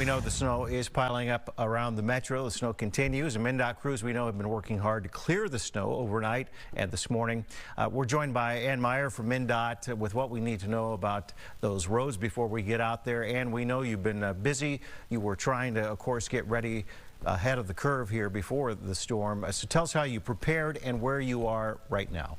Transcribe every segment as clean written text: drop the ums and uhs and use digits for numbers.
We know the snow is piling up around the metro. The snow continues. And MnDOT crews, we know, have been working hard to clear the snow overnight and this morning. We're joined by Ann Meyer from MnDOT with what we need to know about those roads before we get out there. And we know you've been busy. You were trying to, of course, get ready ahead of the curve here before the storm. So tell us how you prepared and where you are right now.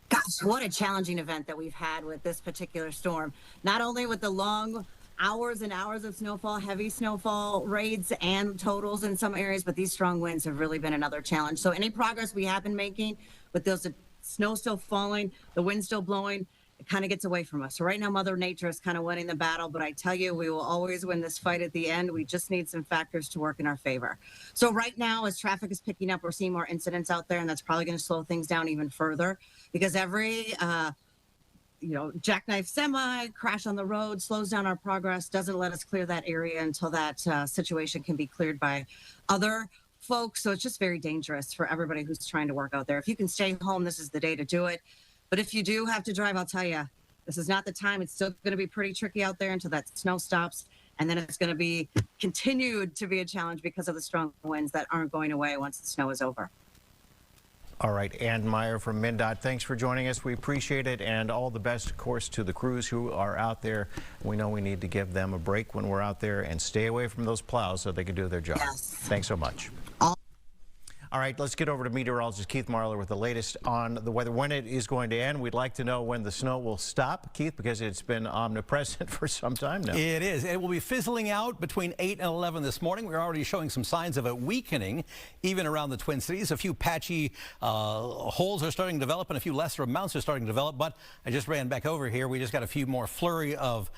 Gosh, what a challenging event that we've had with this particular storm. Not only with the long hours and hours of snowfall, heavy snowfall rates and totals in some areas, but these strong winds have really been another challenge. So any progress we have been making with those snow still falling, the wind still blowing, it kind of gets away from us. So right now, Mother Nature is kind of winning the battle, but I tell you, we will always win this fight at the end. We just need some factors to work in our favor. So right now, as traffic is picking up, we're seeing more incidents out there, and that's probably going to slow things down even further because every jackknife semi crash on the road slows down our progress, doesn't let us clear that area until that situation can be cleared by other folks. So it's just very dangerous for everybody who's trying to work out there. If you can stay home, this is the day to do it. But if you do have to drive, I'll tell you, this is not the time. It's still going to be pretty tricky out there until that snow stops. And then it's going to be continued to be a challenge because of the strong winds that aren't going away once the snow is over. All right, Ann Meyer from MnDOT, thanks for joining us. We appreciate it, and all the best, of course, to the crews who are out there. We know we need to give them a break when we're out there and stay away from those plows so they can do their job. Yes. Thanks so much. All right, let's get over to meteorologist Keith Marler with the latest on the weather, when it is going to end. We'd like to know when the snow will stop, Keith, because it's been omnipresent for some time now. It is. It will be fizzling out between 8 and 11 this morning. We're already showing some signs of it weakening, even around the Twin Cities. A few patchy holes are starting to develop, and a few lesser amounts are starting to develop. But I just ran back over here. We just got a few more flurry of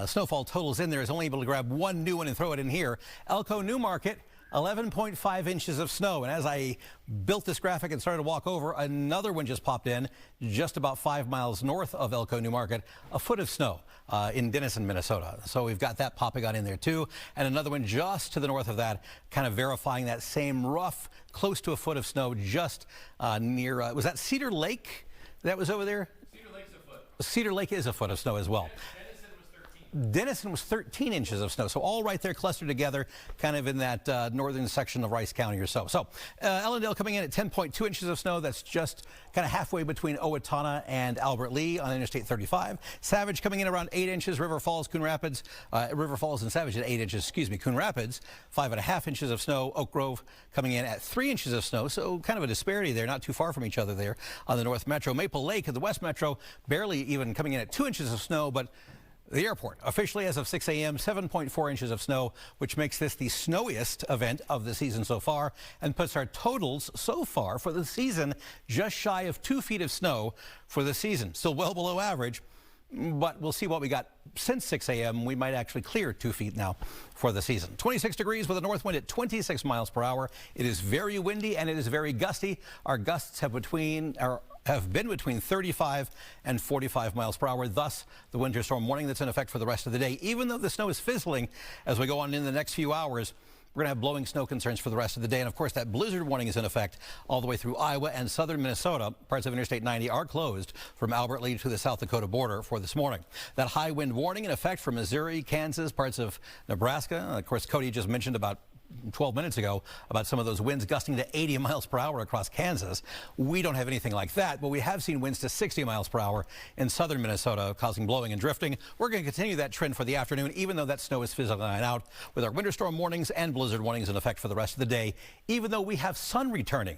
snowfall totals in there. I was only able to grab one new one and throw it in here. Elko Newmarket, 11.5 inches of snow. And as I built this graphic and started to walk over, another one just popped in just about 5 miles north of Elko Newmarket, a foot of snow in Denison, Minnesota. So we've got that popping on in there too. And another one just to the north of that, kind of verifying that same rough, close to a foot of snow just near, was that Cedar Lake that was over there? Cedar Lake's a foot. Cedar Lake is a foot of snow as well. Denison was 13 inches of snow, so all right there clustered together, kind of in that northern section of Rice County or so. So Ellendale coming in at 10.2 inches of snow. That's just kind of halfway between Owatonna and Albert Lea on Interstate 35. Savage coming in around 8 inches. River Falls, Coon Rapids, River Falls and Savage at 8 inches. Excuse me, Coon Rapids 5.5 inches of snow. Oak Grove coming in at 3 inches of snow. So kind of a disparity there, not too far from each other there on the North Metro. Maple Lake at the West Metro barely even coming in at 2 inches of snow, but the airport, officially as of 6 a.m., 7.4 inches of snow, which makes this the snowiest event of the season so far and puts our totals so far for the season just shy of 2 feet of snow for the season. Still well below average, but we'll see what we got since 6 a.m. We might actually clear 2 feet now for the season. 26 degrees with a north wind at 26 miles per hour. It is very windy and it is very gusty. Our gusts have been between 35 and 45 miles per hour, thus the winter storm warning that's in effect for the rest of the day. Even though the snow is fizzling as we go on in the next few hours, we're going to have blowing snow concerns for the rest of the day. And of course, that blizzard warning is in effect all the way through Iowa and southern Minnesota. Parts of Interstate 90 are closed from Albert Lea to the South Dakota border for this morning. That high wind warning in effect for Missouri, Kansas, parts of Nebraska. Of course, Cody just mentioned about 12 minutes ago about some of those winds gusting to 80 miles per hour across Kansas. We don't have anything like that, but we have seen winds to 60 miles per hour in southern Minnesota, causing blowing and drifting. We're going to continue that trend for the afternoon, even though that snow is fizzling out, with our winter storm warnings and blizzard warnings in effect for the rest of the day, even though we have sun returning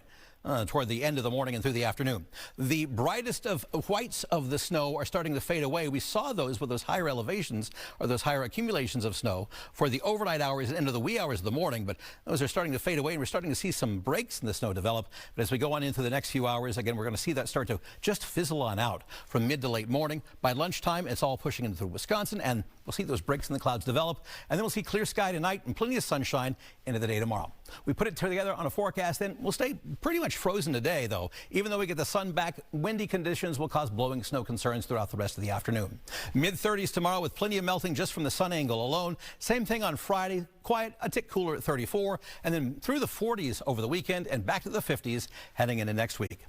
toward the end of the morning and through the afternoon. The brightest of whites of the snow are starting to fade away. We saw those with those higher elevations or those higher accumulations of snow for the overnight hours and into the wee hours of the morning, but those are starting to fade away and we're starting to see some breaks in the snow develop. But as we go on into the next few hours, again, we're going to see that start to just fizzle on out from mid to late morning. By lunchtime, it's all pushing into Wisconsin and we'll see those breaks in the clouds develop, and then we'll see clear sky tonight and plenty of sunshine into the day tomorrow. We put it together on a forecast, and we'll stay pretty much frozen today, though. Even though we get the sun back, windy conditions will cause blowing snow concerns throughout the rest of the afternoon. Mid-30s tomorrow with plenty of melting just from the sun angle alone. Same thing on Friday, quiet, a tick cooler at 34, and then through the 40s over the weekend and back to the 50s heading into next week.